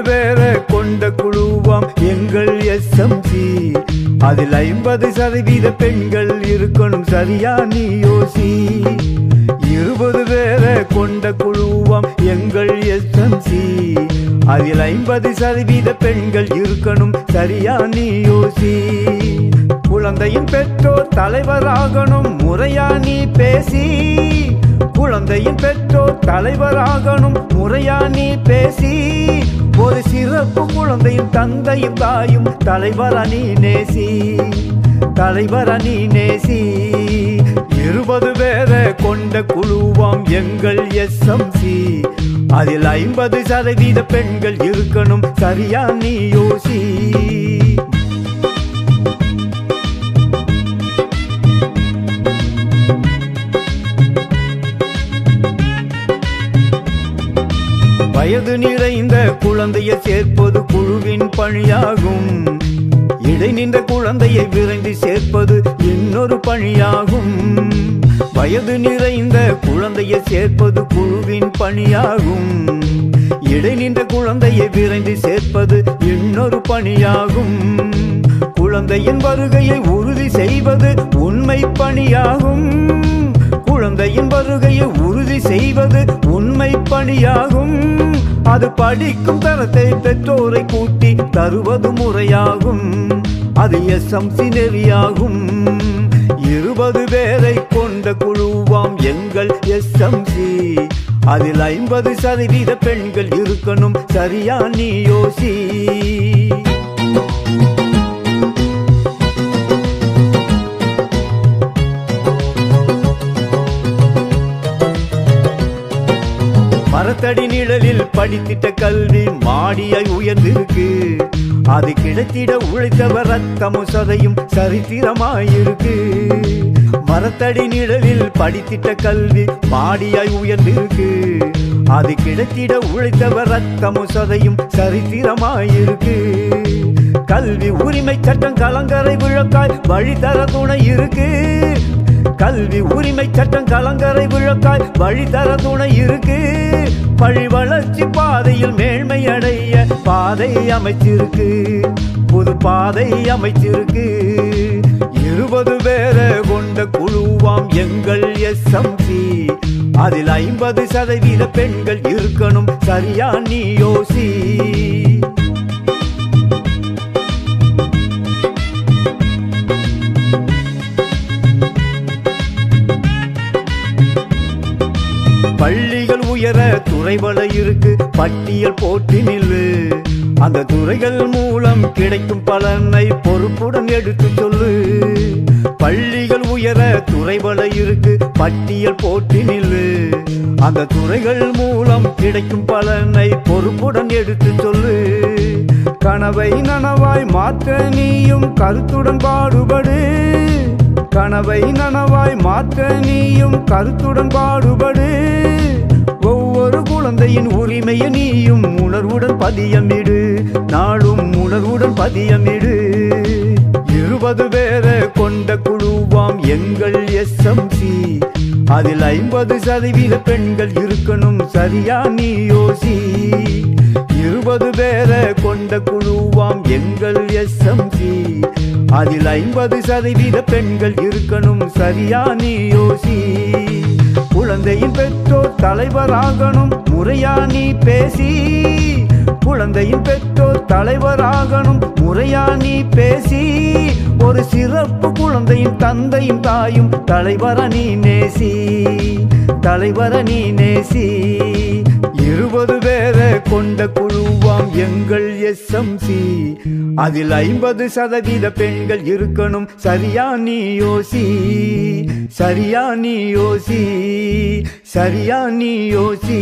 பேரை கொண்ட குழுவாம் எங்கள் எஸ்எம்சி. அதில் 50% பெண்கள் இருக்கணும், சரியா நீ யோசி. 20 பேரை கொண்ட குழுவாம் எங்கள் எஸ்எம்சி. அதில் 50% பெண்கள் இருக்கணும், சரியா நீ யோசி. குழந்தையின் பெற்றோர் தலைவராகணும், முறையா நீ பேசி. குழந்தையின் பெற்றோர் தலைவராகணும், முறையா நீ பேசி. ஒரு சிறப்பு குழந்தையின் தந்தையும் தாயும் தலைவரா நீ நேசி, தலைவரா நீ நேசி. 20 பேரை கொண்ட குழுவாம் எங்கள் எஸ்எம்சி. அதில் 50% பெண்கள் இருக்கணும், சரியா நீ யோசி. வயது நிறைந்த குழந்தையை சேர்ப்பது குழுவின் பணியாகும். இடை நின்ற குழந்தையை விரைந்து சேர்ப்பது இன்னொரு பணியாகும். வயது நிறைந்த குழந்தையை சேர்ப்பது குழுவின் பணியாகும். இடை நின்ற குழந்தையை விரைந்து சேர்ப்பது இன்னொரு பணியாகும். குழந்தையின் வருகையை உறுதி செய்வது உண்மை பணியாகும். குழந்தையின் வருகையை உறுதி செய்வது உண்மை பணியாகும். அது படிக்கும் தரத்தை பெற்றோரை கூட்டி தருவது முறையாகும். அது எஸ்எம்சி நெறியாகும். 20 பேரை கொண்ட குழுவாம் எங்கள் எஸ்எம்சி. அதில் 50% பெண்கள் இருக்கணும், சரியா நீ யோசி. மரத்தடி நிழலில் படித்திட்ட கல்வி மாடியாய் உயர்ந்திருக்கு. அது கிடைத்திட உழைத்தவர் ரத்தமும் சதையும் சரித்திரமாயிருக்கு. மரத்தடி நிழலில் படித்திட்ட கல்வி மாடியாய் உயர்ந்திருக்கு. அது கிடைத்திட உழைத்தவர் ரத்தமும் சதையும் சரித்திரமாயிருக்கு. கல்வி உரிமை சட்டம் கலங்கரை விளக்காய் வழிதர துணை இருக்கு. கல்வி உரிமை சட்டம் கலங்கரை விளக்காய் வழிதர துணை இருக்கு. பழி வளர்ச்சி பாதையில் மேன்மை அடைய பாதை அமைச்சிருக்கு, புது பாதை அமைச்சிருக்கு. 20 பேரை கொண்ட குழுவாம் எங்கள் எஸ்எம்சி. அதில் 50% பெண்கள் இருக்கணும், சரியா நீ யோசி. பள்ளிகள் உயர துறைவள இருக்கு, பட்டியல் போட்டு நில்லு. அந்த துறைகள் மூலம் கிடைக்கும் பலனை பொறுப்புடன் எடுத்து சொல்லு. பள்ளிகள் உயர துறைவள இருக்கு, பட்டியல் போட்டு நில்லு. அந்த துறைகள் மூலம் கிடைக்கும் பலனை பொறுப்புடன் எடுத்து சொல்லு. கனவை நனவாய் மாற்ற நீயும் கருத்துடன் பாடுபடு. கனவை நனவாய் மாற்ற நீயும் கருத்துடன் பாடுபடு. ஒவ்வொரு குழந்தையின் உரிமையை நீயும் உணர்வுடன் பதியமிடு, நாளும் உணர்வுடன் பதியமிடு. 20 பேரை கொண்ட குழுவாம் எங்கள் எஸ்எம்சி. அதில் 50% பெண்கள் இருக்கணும், சரியா நீ யோசி. 20 பேரை கொண்ட குழுவாம் எங்கள் எஸ்எம்சி. அதில் 50% பெண்கள் இருக்கணும், சரியா நீ யோசி. குழந்தையின் பெற்றோர் தலைவராகணும், முறையா நீ பேசி. குழந்தையின் பெற்றோர் தலைவராகணும், முறையா நீ பேசி. ஒரு சிறப்பு குழந்தையின் தந்தையும் தாயும் தலைவர நீ நேசி, தலைவர நீ நேசி. 20 பேரை கொண்ட குழுவாம் எங்கள் எஸ்எம்சி. அதில் 50% பெண்கள் இருக்கணும், சரியா நீ யோசி, சரியா நீ யோசி, சரியா நீ யோசி.